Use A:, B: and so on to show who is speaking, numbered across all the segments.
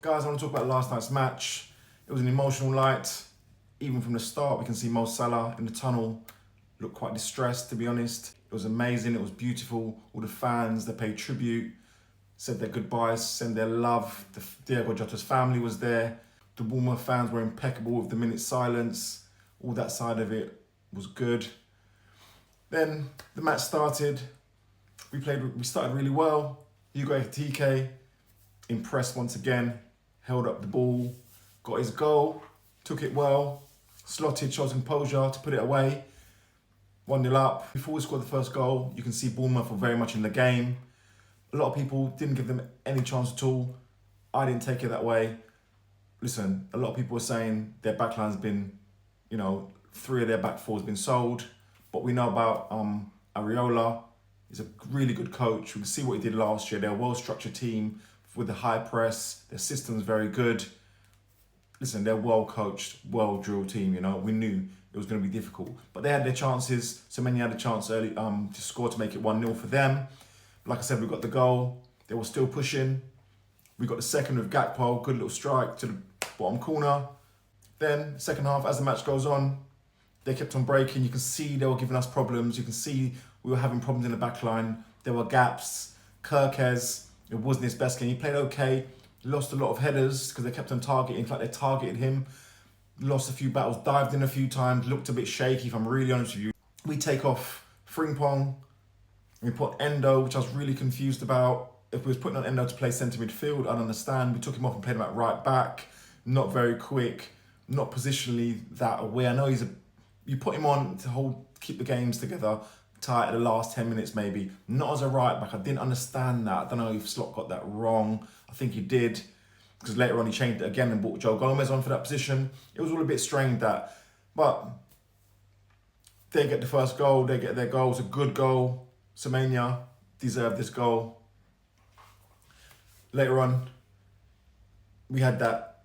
A: Guys, I want to talk about last night's match. It was an emotional night. Even from the start, we can see Mo Salah in the tunnel look quite distressed, to be honest. It was amazing, it was beautiful. All the fans, they paid tribute, said their goodbyes, sent their love. Diogo Jota's family was there. The Bournemouth fans were impeccable with the minute silence. All that side of it was good. Then the match started. We started really well. Diogo Jota impressed once again, held up the ball, got his goal, took it well, slotted, showed composure to put it away. 1-0 up. Before we scored the first goal, you can see Bournemouth were very much in the game. A lot of people didn't give them any chance at all. I didn't take it that way. Listen, a lot of people were saying their backline's been, 3 of their back four has been sold. But we know about Areola. He's a really good coach. We can see what he did last year. They're a well-structured team with the high press. Their system's very good. Listen, they're well-coached, well-drilled team, We knew it was going to be difficult. But they had their chances. Semenyo had a chance early to score to make it 1-0 for them. Like I said, we got the goal. They were still pushing. We got the second with Gakpo. Good little strike to the bottom corner. Then, second half, as the match goes on, they kept on breaking. You can see they were giving us problems. You can see we were having problems in the back line. There were gaps. Kirkes, it wasn't his best game. He played okay. Lost a lot of headers because they kept on targeting. Like they targeted him. Lost a few battles. Dived in a few times. Looked a bit shaky, if I'm really honest with you. We take off Frimpong. We put Endo, which I was really confused about. If we was putting on Endo to play centre midfield, I'd understand. We took him off and played him at right back. Not very quick. Not positionally that aware. I know you put him on to keep the games together, tight at the last 10 minutes maybe. Not as a right back. I didn't understand that. I don't know if Slot got that wrong. I think he did, because later on he changed it again and brought Joe Gomez on for that position. It was all a bit strange that. But they get the first goal. They get their goal. It's a good goal. Semenyo deserved this goal. Later on, we had that,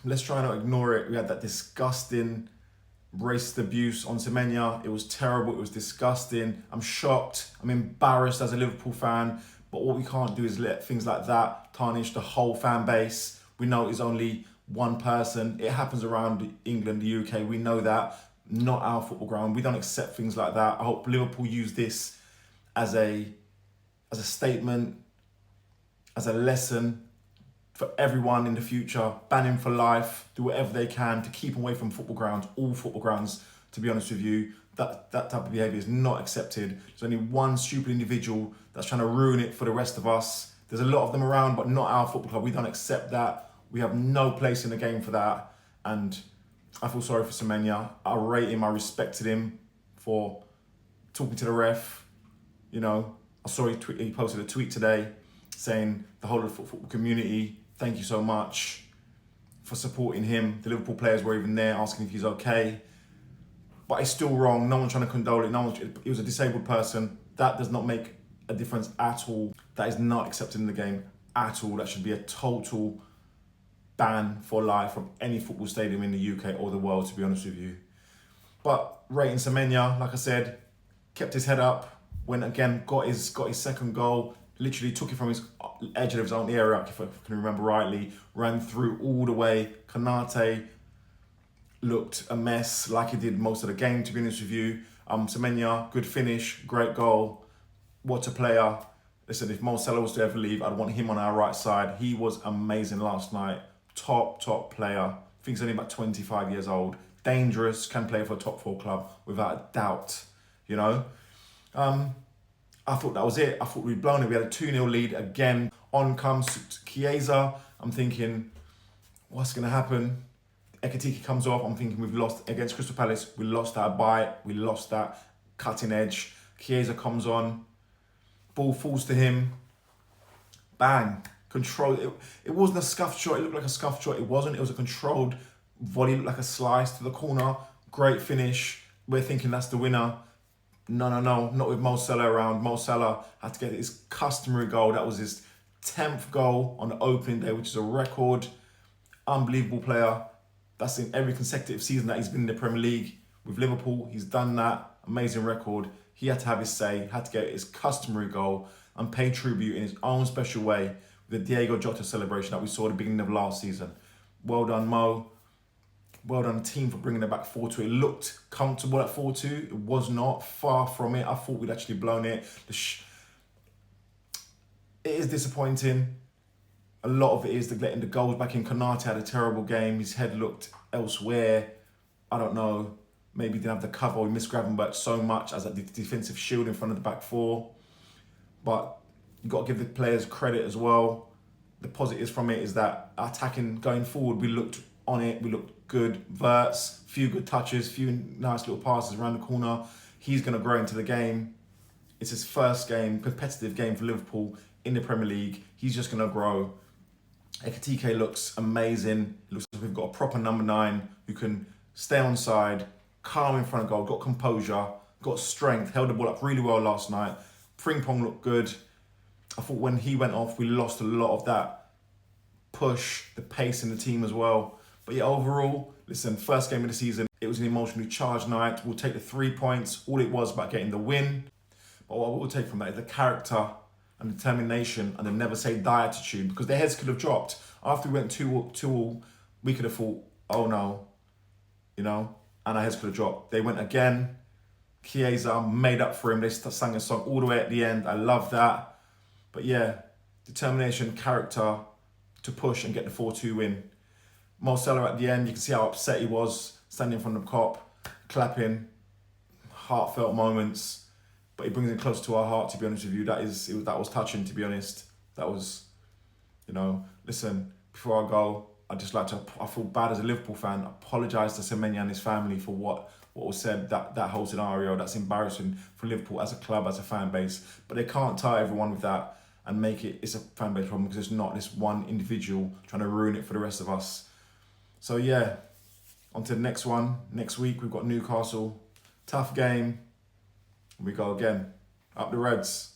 A: let's try not ignore it, we had that disgusting racist abuse on Semenyo. It was terrible, it was disgusting. I'm shocked, I'm embarrassed as a Liverpool fan, but what we can't do is let things like that tarnish the whole fan base. We know it's only one person. It happens around England, the UK, we know that. Not our football ground. We don't accept things like that. I hope Liverpool use this as a statement, as a lesson for everyone in the future. Ban him for life. Do whatever they can to keep him away from football grounds. All football grounds, to be honest with you. That type of behaviour is not accepted. There's only one stupid individual that's trying to ruin it for the rest of us. There's a lot of them around, but not our football club. We don't accept that. We have no place in the game for that. And I feel sorry for Semenyo. I rate him, I respected him for talking to the ref. I saw he posted a tweet today saying the whole of the football community, thank you so much for supporting him. The Liverpool players were even there asking if he's okay. But it's still wrong. No one's trying to condole it. He was a disabled person. That does not make a difference at all. That is not accepted in the game at all. That should be a total ban for life from any football stadium in the UK or the world, to be honest with you. But rating Semenyo, like I said, kept his head up, when again got his second goal, literally took it from his edge of his own area, if I can remember rightly, ran through all the way. Konate looked a mess, like he did most of the game, to be honest with you. Semenyo, good finish, great goal. What a player. Listen, if Mo Salah was to ever leave, I'd want him on our right side. He was amazing last night. Top player. I think he's only about 25 years old. Dangerous, can play for a top 4 club without a doubt, I thought that was it. I thought we'd blown it. We had a 2-0 lead again. On comes Chiesa. I'm thinking, what's going to happen? Ekitike comes off. I'm thinking we've lost against Crystal Palace. We lost that bite. We lost that cutting edge. Chiesa comes on. Ball falls to him. Bang. Control. It wasn't a scuffed shot. It looked like a scuffed shot. It wasn't. It was a controlled volley. It looked like a slice to the corner. Great finish. We're thinking that's the winner. No. Not with Mo Salah around. Mo Salah had to get his customary goal. That was his 10th goal on the opening day, which is a record. Unbelievable player. That's in every consecutive season that he's been in the Premier League. With Liverpool, he's done that. Amazing record. He had to have his say, had to get his customary goal and pay tribute in his own special way the Diogo Jota celebration that we saw at the beginning of last season. Well done, Mo. Well done, team, for bringing it back 4-2. It looked comfortable at 4-2. It was not. Far from it. I thought we'd actually blown it. It is disappointing. A lot of it is letting the goals back in. Konate had a terrible game. His head looked elsewhere. I don't know. Maybe he didn't have the cover. We missed Gravenberch so much as a defensive shield in front of the back four. But you've got to give the players credit as well. The positives from it is that attacking going forward, we looked on it. We looked good. Verts, few good touches, few nice little passes around the corner. He's going to grow into the game. It's his first game, competitive game for Liverpool in the Premier League. He's just going to grow. Ekitike looks amazing. It looks like we've got a proper number 9 who can stay on side, calm in front of goal, got composure, got strength, held the ball up really well last night. Frimpong looked good. I thought when he went off, we lost a lot of that push, the pace in the team as well. But yeah, overall, listen, first game of the season, it was an emotionally charged night. We'll take the 3 points. All it was about getting the win. But what we'll take from that is the character and determination and the never say die attitude, because their heads could have dropped. After we went 2-2, we could have thought, oh no, and our heads could have dropped. They went again. Chiesa made up for him. They sang a song all the way at the end. I love that. But yeah, determination, character to push and get the 4-2 win. Mo Salah at the end, you can see how upset he was, standing in front of the Kop, clapping, heartfelt moments. But he brings it close to our heart, to be honest with you. That was touching, to be honest. That was, listen, before I go, I feel bad as a Liverpool fan. I apologise to Semenyo and his family for what was said, that whole scenario. That's embarrassing for Liverpool as a club, as a fan base. But they can't tie everyone with that and make it's a fan base problem, because it's not this one individual trying to ruin it for the rest of us. So yeah, on to the next one. Next week, we've got Newcastle. Tough game. We go again. Up the Reds.